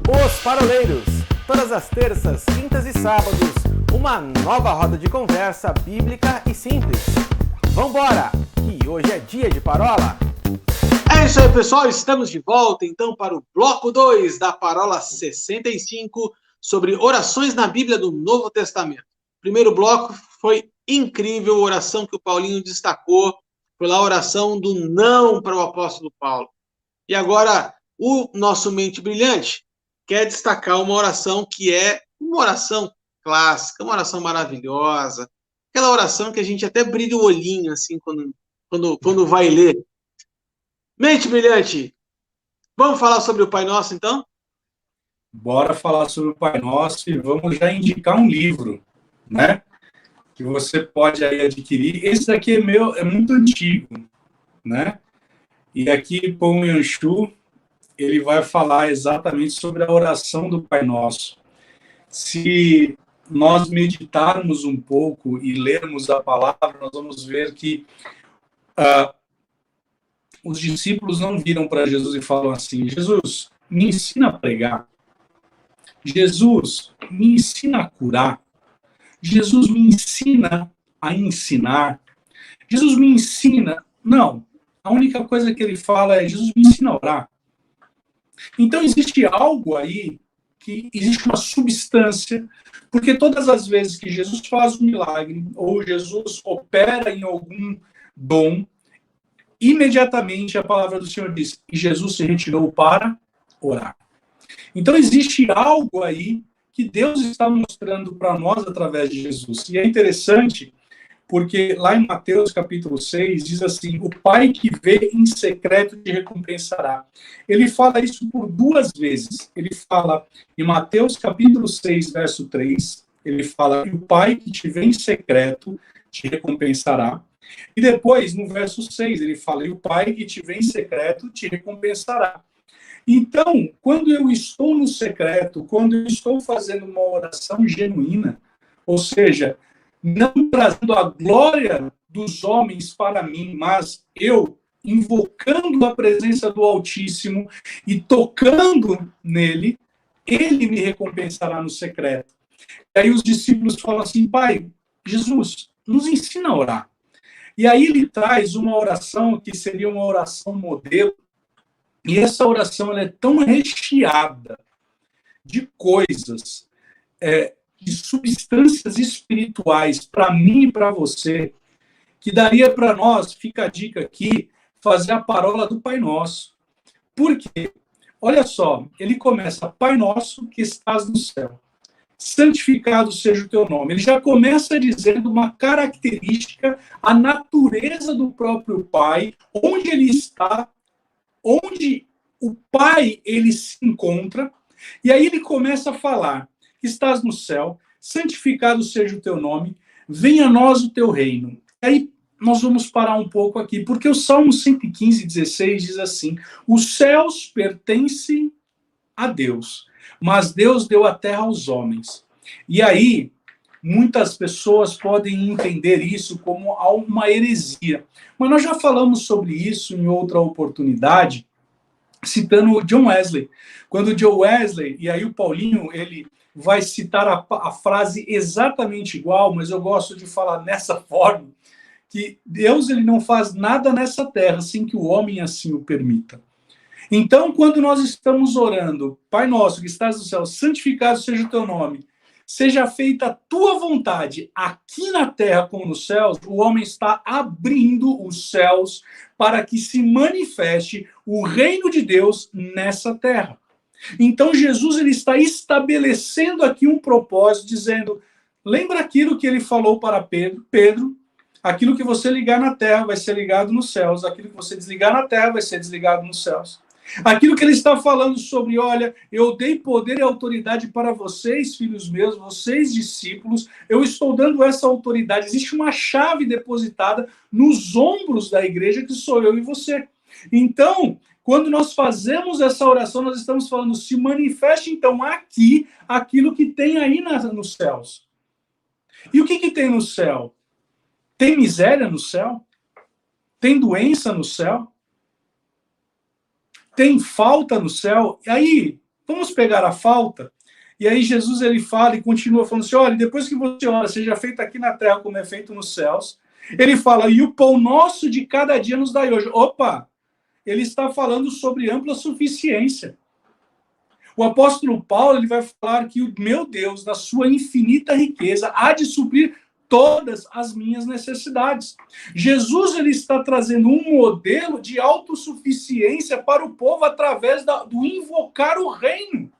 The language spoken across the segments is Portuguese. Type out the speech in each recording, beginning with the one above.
Os Paroleiros, todas as terças, quintas e sábados, uma nova roda de conversa bíblica e simples. Vambora, que hoje é dia de parola. É isso aí, pessoal, estamos de volta então para o bloco 2 da Parola 65 sobre orações na Bíblia do Novo Testamento. O primeiro bloco foi incrível, a oração que o Paulinho destacou, foi lá a oração do não para o apóstolo Paulo. E agora o nosso mente brilhante quer destacar uma oração que é uma oração clássica, uma oração maravilhosa, aquela oração que a gente até brilha o olhinho assim quando vai ler. Mente brilhante, vamos falar sobre o Pai Nosso, então? Bora falar sobre o Pai Nosso e vamos já indicar um livro, né? Que você pode aí adquirir. Esse daqui é muito antigo, né? E aqui, Pão Yanchu, ele vai falar exatamente sobre a oração do Pai Nosso. Se nós meditarmos um pouco e lermos a palavra, nós vamos ver que os discípulos não viram para Jesus e falam assim: Jesus, me ensina a pregar. Jesus, me ensina a curar. Jesus, me ensina a ensinar. Jesus, me ensina. Não. A única coisa que ele fala é: Jesus, me ensina a orar. Então, existe algo aí, que existe uma substância, porque todas as vezes que Jesus faz um milagre, ou Jesus opera em algum dom, imediatamente a palavra do Senhor diz: e Jesus se retirou para orar. Então, existe algo aí que Deus está mostrando para nós através de Jesus. E é interessante, porque lá em Mateus capítulo 6, diz assim: o Pai que vê em secreto te recompensará. Ele fala isso por duas vezes. Ele fala em Mateus capítulo 6, verso 3, ele fala: o Pai que te vê em secreto te recompensará. E depois, no verso 6, ele fala: e o Pai que te vê em secreto te recompensará. Então, quando eu estou no secreto, quando eu estou fazendo uma oração genuína, ou seja, não trazendo a glória dos homens para mim, mas eu invocando a presença do Altíssimo e tocando nele, ele me recompensará no secreto. E aí os discípulos falam assim: Pai, Jesus, nos ensina a orar. E aí ele traz uma oração que seria uma oração modelo. E essa oração ela é tão recheada de coisas, de substâncias espirituais para mim e para você, que daria para nós, fica a dica aqui, fazer a parola do Pai Nosso. Por quê? Olha só, ele começa: Pai Nosso que estás no céu, santificado seja o teu nome. Ele já começa dizendo uma característica, a natureza do próprio Pai, onde ele está, onde o Pai ele se encontra, e aí ele começa a falar: estás no céu, santificado seja o teu nome, venha a nós o teu reino. E aí nós vamos parar um pouco aqui, porque o Salmo 115:16 diz assim: os céus pertencem a Deus, mas Deus deu a terra aos homens. E aí muitas pessoas podem entender isso como uma heresia. Mas nós já falamos sobre isso em outra oportunidade, citando o John Wesley. Quando o John Wesley, e aí o Paulinho, ele vai citar a frase exatamente igual, mas eu gosto de falar nessa forma, que Deus ele não faz nada nessa terra sem que o homem assim o permita. Então, quando nós estamos orando: Pai nosso que estás no céu, santificado seja o teu nome, seja feita a tua vontade, aqui na terra como nos céus, o homem está abrindo os céus para que se manifeste o reino de Deus nessa terra. Então, Jesus ele está estabelecendo aqui um propósito, dizendo: lembra aquilo que ele falou para Pedro, aquilo que você ligar na terra vai ser ligado nos céus, aquilo que você desligar na terra vai ser desligado nos céus. Aquilo que ele está falando sobre: olha, eu dei poder e autoridade para vocês, filhos meus, vocês discípulos, eu estou dando essa autoridade. Existe uma chave depositada nos ombros da igreja, que sou eu e você. Então, quando nós fazemos essa oração, nós estamos falando: se manifeste então aqui aquilo que tem aí nos céus. E o que tem no céu? Tem miséria no céu? Tem doença no céu? Tem falta no céu? E aí, Vamos pegar a falta? E aí Jesus ele fala e continua falando assim, olha, depois que você ora, seja feito aqui na terra como é feito nos céus. Ele fala, e o pão nosso de cada dia nos dai hoje. Opa! Ele está falando sobre ampla suficiência. O apóstolo Paulo ele vai falar que o meu Deus, na sua infinita riqueza, há de suprir todas as minhas necessidades. Jesus ele está trazendo um modelo de autossuficiência para o povo através do invocar o reino.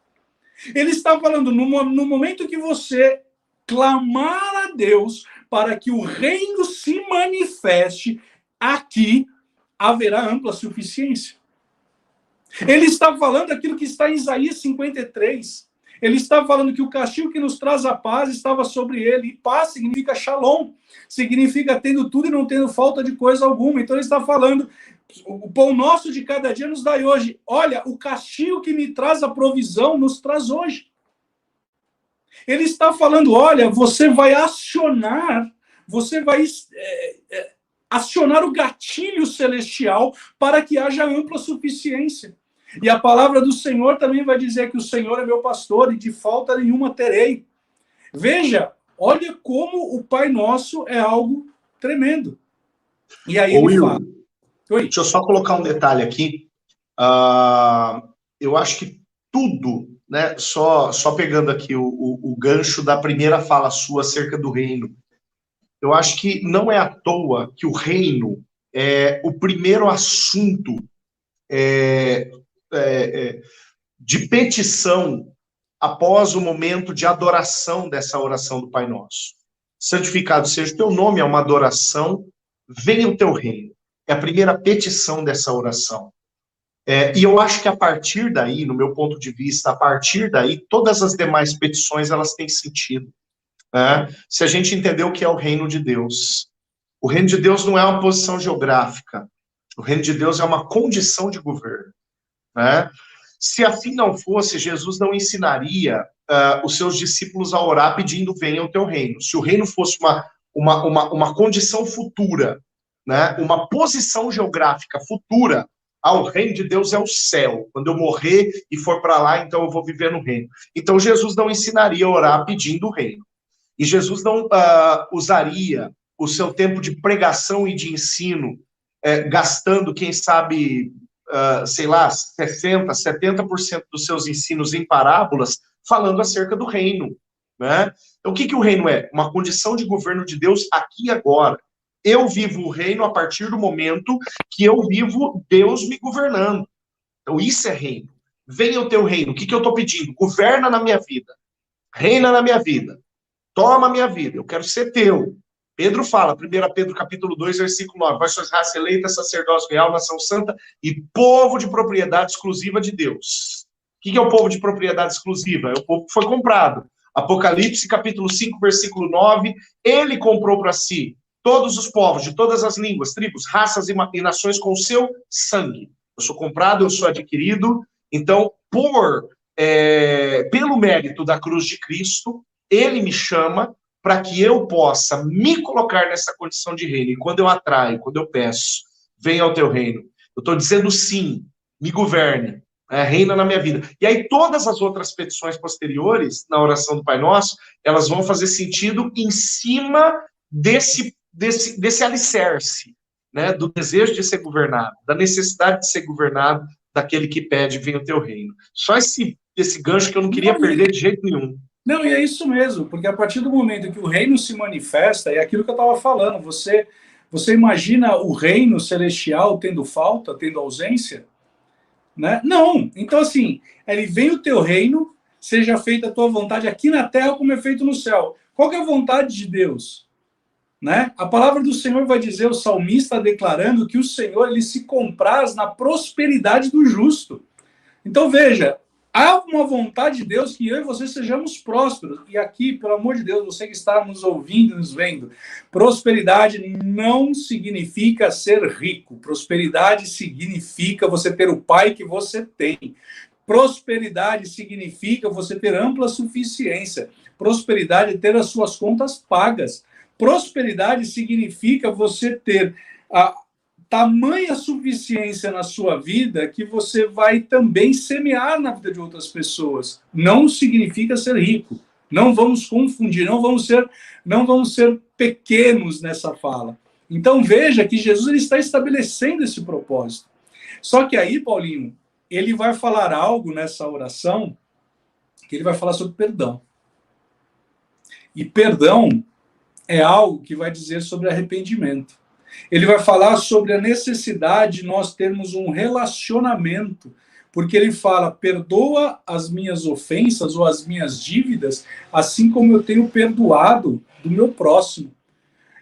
Ele está falando, no momento que você clamar a Deus para que o reino se manifeste, aqui haverá ampla suficiência. Ele está falando aquilo que está em Isaías 53. Ele está falando que o castigo que nos traz a paz estava sobre ele. E paz significa shalom. Significa tendo tudo e não tendo falta de coisa alguma. Então ele está falando, o pão nosso de cada dia nos dai hoje. Olha, o castigo que me traz a provisão nos traz hoje. Ele está falando, olha, você vai acionar o gatilho celestial para que haja ampla suficiência. E a palavra do Senhor também vai dizer que o Senhor é meu pastor e de falta nenhuma terei. Veja, olha como o Pai Nosso é algo tremendo. E aí ele fala... Oi. Deixa eu só colocar um detalhe aqui. Eu acho que tudo, né, só pegando aqui o gancho da primeira fala sua acerca do reino, eu acho que não é à toa que o reino é o primeiro assunto de petição após o momento de adoração dessa oração do Pai Nosso. Santificado seja o teu nome, é uma adoração, venha o teu reino. É a primeira petição dessa oração. E eu acho que a partir daí, no meu ponto de vista, a partir daí, todas as demais petições, elas têm sentido. Se a gente entender o que é o reino de Deus. O reino de Deus não é uma posição geográfica. O reino de Deus é uma condição de governo. Se assim não fosse, Jesus não ensinaria os seus discípulos a orar pedindo venha o teu reino. Se o reino fosse uma condição futura, né, uma posição geográfica futura, o reino de Deus é o céu. Quando eu morrer e for para lá, então eu vou viver no reino. Então Jesus não ensinaria a orar pedindo o reino. E Jesus não usaria o seu tempo de pregação e de ensino, gastando, quem sabe, 60%, 70% dos seus ensinos em parábolas, falando acerca do reino. Né? Então, o que o reino é? Uma condição de governo de Deus aqui e agora. Eu vivo o reino a partir do momento que eu vivo Deus me governando. Então, isso é reino. Venha o teu reino. O que eu estou pedindo? Governa na minha vida. Reina na minha vida. Toma a minha vida. Eu quero ser teu. Pedro fala, 1 Pedro capítulo 2, versículo 9, vós sois raça eleita, sacerdócio real, nação santa e povo de propriedade exclusiva de Deus. O que é o povo de propriedade exclusiva? É o povo que foi comprado. Apocalipse capítulo 5, versículo 9, ele comprou para si todos os povos, de todas as línguas, tribos, raças e nações com o seu sangue. Eu sou comprado, eu sou adquirido, então, pelo mérito da cruz de Cristo, ele me chama para que eu possa me colocar nessa condição de reino. E quando eu atraio, quando eu peço, venha ao teu reino, eu estou dizendo sim, me governe, reina na minha vida. E aí todas as outras petições posteriores, na oração do Pai Nosso, elas vão fazer sentido em cima desse alicerce, né, do desejo de ser governado, da necessidade de ser governado, daquele que pede, venha o teu reino. Só esse gancho que eu não queria perder de jeito nenhum. Não, e é isso mesmo, porque a partir do momento que o reino se manifesta, é aquilo que eu estava falando, você imagina o reino celestial tendo falta, tendo ausência? Né? Não, então assim, ele vem o teu reino, seja feita a tua vontade aqui na terra como é feito no céu. Qual que é a vontade de Deus? Né? A palavra do Senhor vai dizer, o salmista declarando que o Senhor ele se compraz na prosperidade do justo. Então veja, há uma vontade de Deus que eu e você sejamos prósperos. E aqui, pelo amor de Deus, você que está nos ouvindo, nos vendo, prosperidade não significa ser rico. Prosperidade significa você ter o pai que você tem. Prosperidade significa você ter ampla suficiência. Prosperidade é ter as suas contas pagas. Prosperidade significa você ter tamanha suficiência na sua vida que você vai também semear na vida de outras pessoas. Não significa ser rico. Não vamos confundir, não vamos ser pequenos nessa fala. Então veja que Jesus ele está estabelecendo esse propósito. Só que aí, Paulinho, ele vai falar algo nessa oração, que ele vai falar sobre perdão. E perdão é algo que vai dizer sobre arrependimento. Ele vai falar sobre a necessidade de nós termos um relacionamento, porque ele fala, perdoa as minhas ofensas ou as minhas dívidas, assim como eu tenho perdoado do meu próximo.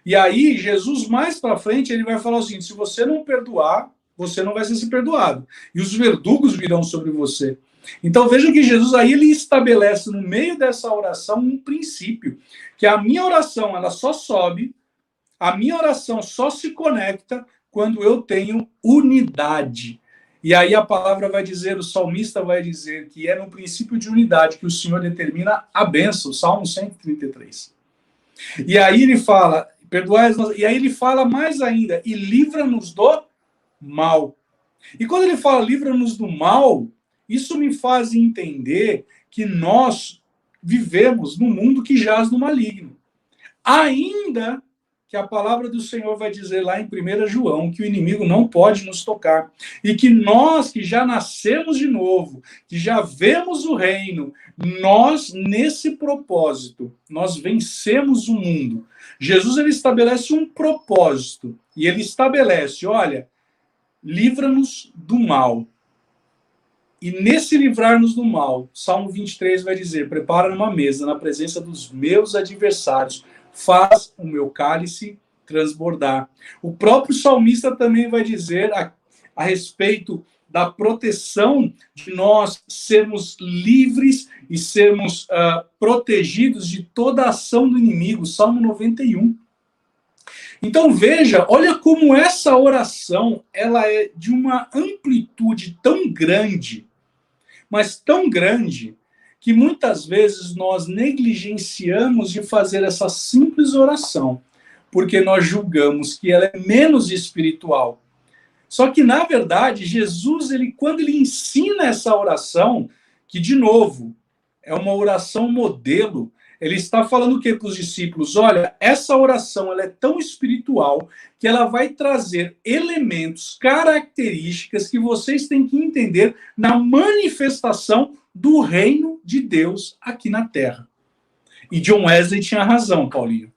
E aí, Jesus, mais para frente, ele vai falar o seguinte, se você não perdoar, você não vai ser perdoado. E os verdugos virão sobre você. Então, veja que Jesus aí, ele estabelece no meio dessa oração um princípio, que a minha oração, ela só sobe, a minha oração só se conecta quando eu tenho unidade. E aí a palavra vai dizer, o salmista vai dizer que é no princípio de unidade que o Senhor determina a bênção, Salmo 133. E aí ele fala, e aí ele fala mais ainda, e livra-nos do mal. E quando ele fala livra-nos do mal, isso me faz entender que nós vivemos num mundo que jaz no maligno. Ainda que a palavra do Senhor vai dizer lá em 1 João que o inimigo não pode nos tocar. E que nós que já nascemos de novo, que já vemos o reino, nós, nesse propósito, nós vencemos o mundo. Jesus, ele estabelece um propósito. E ele estabelece, olha, livra-nos do mal. E nesse livrar-nos do mal, Salmo 23 vai dizer, prepara uma mesa na presença dos meus adversários, faz o meu cálice transbordar. O próprio salmista também vai dizer a respeito da proteção de nós sermos livres e sermos protegidos de toda a ação do inimigo. Salmo 91. Então veja, olha como essa oração ela é de uma amplitude tão grande, mas tão grande, que muitas vezes nós negligenciamos de fazer essa simples oração, porque nós julgamos que ela é menos espiritual. Só que, na verdade, Jesus, quando ele ensina essa oração, que, de novo, é uma oração modelo, ele está falando o quê para os discípulos? Olha, essa oração ela é tão espiritual que ela vai trazer elementos, características que vocês têm que entender na manifestação do reino de Deus aqui na Terra. E John Wesley tinha razão, Paulinho.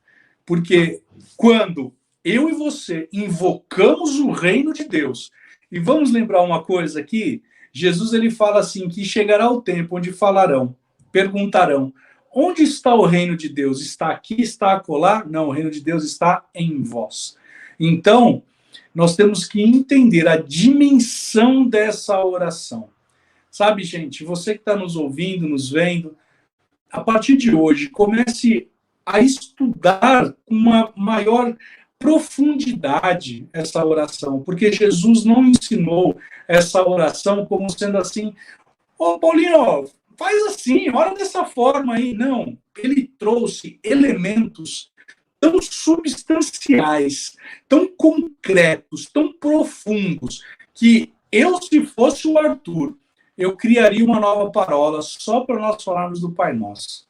Porque quando eu e você invocamos o reino de Deus, e vamos lembrar uma coisa aqui, Jesus ele fala assim, que chegará o tempo onde perguntarão, onde está o reino de Deus? Está aqui, está acolá? Não, o reino de Deus está em vós. Então, nós temos que entender a dimensão dessa oração. Sabe, gente, você que está nos ouvindo, nos vendo, a partir de hoje, comece a estudar com uma maior profundidade essa oração, porque Jesus não ensinou essa oração como sendo assim, Paulinho, faz assim, ora dessa forma aí. Não, ele trouxe elementos tão substanciais, tão concretos, tão profundos, que eu, se fosse o Arthur, eu criaria uma nova parola só para nós falarmos do Pai Nosso.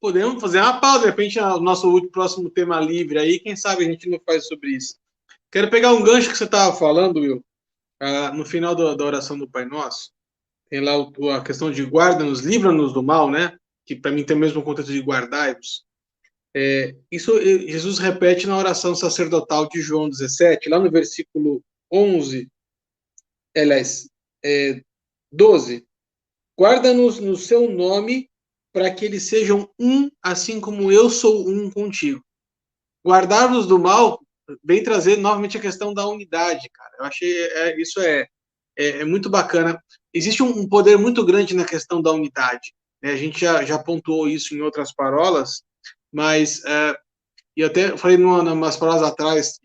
Podemos fazer uma pausa, de repente, no nosso próximo tema livre aí, quem sabe a gente não faz sobre isso. Quero pegar um gancho que você estava falando, Will, no final da oração do Pai Nosso, tem lá a questão de guarda-nos, livra-nos do mal, né? Que para mim tem o mesmo contexto de guardai-vos. Isso Jesus repete na oração sacerdotal de João 17, lá no versículo 12. Guarda-nos no seu nome, para que eles sejam um, assim como eu sou um contigo. Guardar-nos do mal vem trazer novamente a questão da unidade, cara. Eu achei isso é muito bacana. Existe um poder muito grande na questão da unidade, né? A gente já pontuou isso em outras parolas, mas e até falei em umas parolas atrás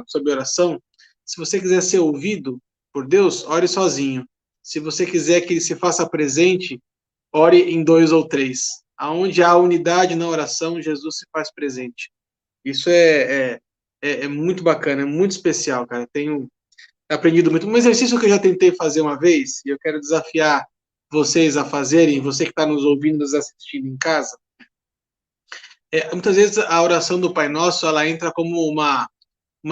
sobre oração. Se você quiser ser ouvido por Deus, ore sozinho. Se você quiser que ele se faça presente, ore em 2 ou 3. Aonde há unidade na oração, Jesus se faz presente. Isso é é muito bacana, é muito especial, cara. Tenho aprendido muito. Um exercício que eu já tentei fazer uma vez, e eu quero desafiar vocês a fazerem, você que está nos ouvindo, nos assistindo em casa, muitas vezes a oração do Pai Nosso, ela entra como uma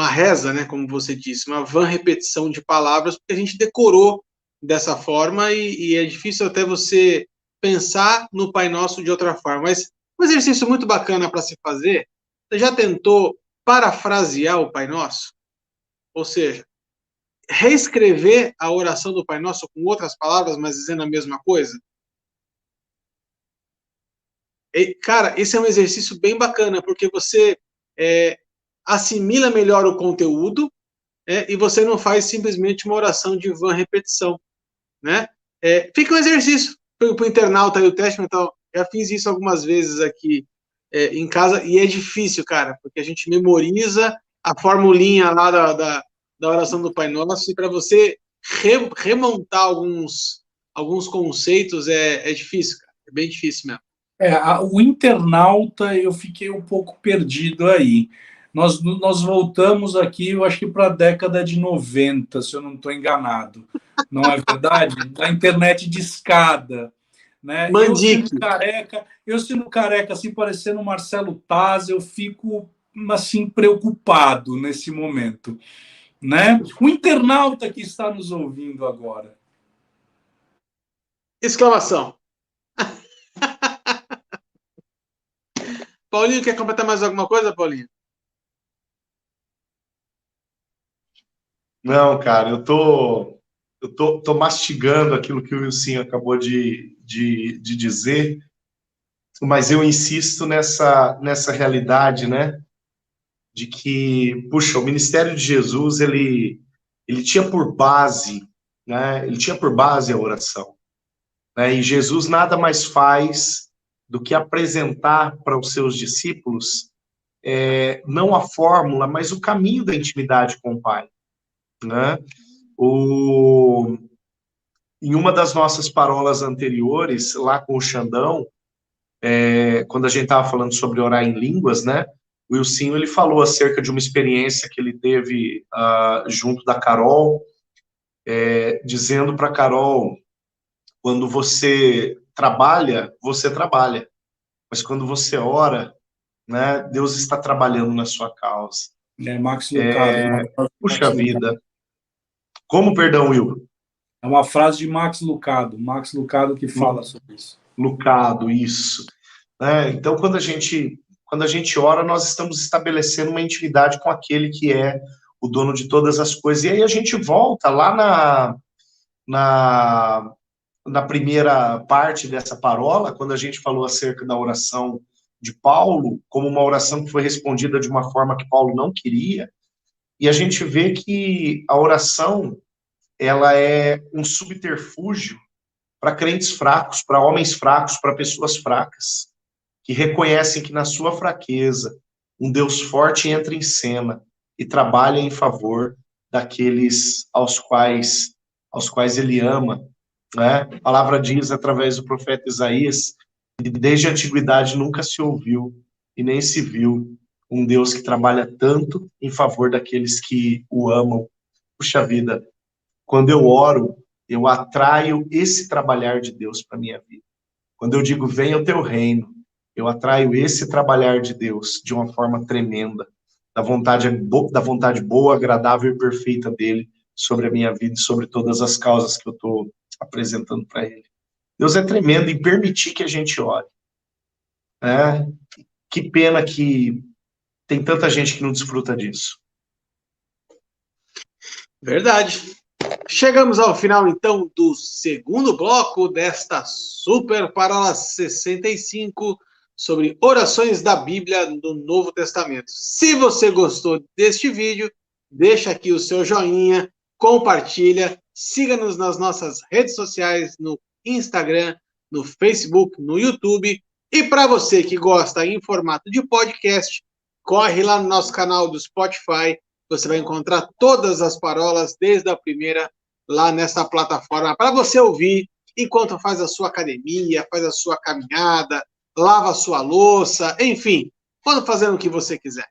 reza, né, como você disse, uma vã repetição de palavras, porque a gente decorou dessa forma e é difícil até você pensar no Pai Nosso de outra forma. Mas um exercício muito bacana para se fazer, você já tentou parafrasear o Pai Nosso? Ou seja, reescrever a oração do Pai Nosso com outras palavras, mas dizendo a mesma coisa? E, cara, esse é um exercício bem bacana, porque você assimila melhor o conteúdo, e você não faz simplesmente uma oração de vã repetição, né? Fica um exercício para o internauta aí, o teste mental. Já fiz isso algumas vezes aqui em casa, e é difícil, cara, porque a gente memoriza a formulinha lá da oração do Pai Nosso, e para você remontar alguns conceitos é difícil, cara. É bem difícil mesmo. O internauta, eu fiquei um pouco perdido aí. Nós voltamos aqui, eu acho que para a década de 90, se eu não estou enganado. Não é verdade? Da internet de escada. Né? Eu sendo careca, assim, parecendo Marcelo Taz, eu fico assim, preocupado nesse momento. Né? O internauta que está nos ouvindo agora. Exclamação. Paulinho, quer completar mais alguma coisa, Paulinho? Não, cara, eu tô mastigando aquilo que o Wilson acabou de dizer, mas eu insisto nessa realidade, né, de que, puxa, o ministério de Jesus, ele tinha por base, né, ele tinha por base a oração, né, e Jesus nada mais faz do que apresentar para os seus discípulos não a fórmula, mas o caminho da intimidade com o Pai, né? Em uma das nossas parolas anteriores, lá com o Xandão, quando a gente estava falando sobre orar em línguas, né? O Wilson, ele falou acerca de uma experiência que ele teve junto da Carol, dizendo para a Carol, quando você trabalha, mas quando você ora, né, Deus está trabalhando na sua causa. Max Lucado. Puxa vida. Como, perdão, Will? É uma frase de Max Lucado que fala sobre isso. Lucado, isso. Então, quando a gente ora, nós estamos estabelecendo uma intimidade com aquele que é o dono de todas as coisas. E aí a gente volta lá na primeira parte dessa parola, quando a gente falou acerca da oração de Paulo, como uma oração que foi respondida de uma forma que Paulo não queria, e a gente vê que a oração, ela é um subterfúgio para crentes fracos, para homens fracos, para pessoas fracas, que reconhecem que na sua fraqueza, um Deus forte entra em cena e trabalha em favor daqueles aos quais ele ama, né? A palavra diz, através do profeta Isaías, que desde a antiguidade nunca se ouviu e nem se viu um Deus que trabalha tanto em favor daqueles que o amam. Puxa vida, quando eu oro, eu atraio esse trabalhar de Deus para minha vida. Quando eu digo, venha o teu reino, eu atraio esse trabalhar de Deus de uma forma tremenda, da vontade boa, agradável e perfeita dele sobre a minha vida e sobre todas as causas que eu estou apresentando para ele. Deus é tremendo em permitir que a gente ore. Que pena que tem tanta gente que não desfruta disso. Verdade. Chegamos ao final, então, do segundo bloco desta Super Parola 65 sobre orações da Bíblia do Novo Testamento. Se você gostou deste vídeo, deixa aqui o seu joinha, compartilha, siga-nos nas nossas redes sociais, no Instagram, no Facebook, no YouTube. E para você que gosta em formato de podcast, corre lá no nosso canal do Spotify. Você vai encontrar todas as parolas, desde a primeira, lá nessa plataforma, para você ouvir enquanto faz a sua academia, faz a sua caminhada, lava a sua louça, enfim, quando fazendo o que você quiser.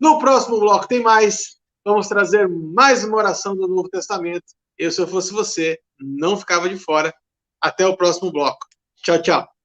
No próximo bloco tem mais. Vamos trazer mais uma oração do Novo Testamento. Se eu fosse você, não ficava de fora. Até o próximo bloco. Tchau, tchau.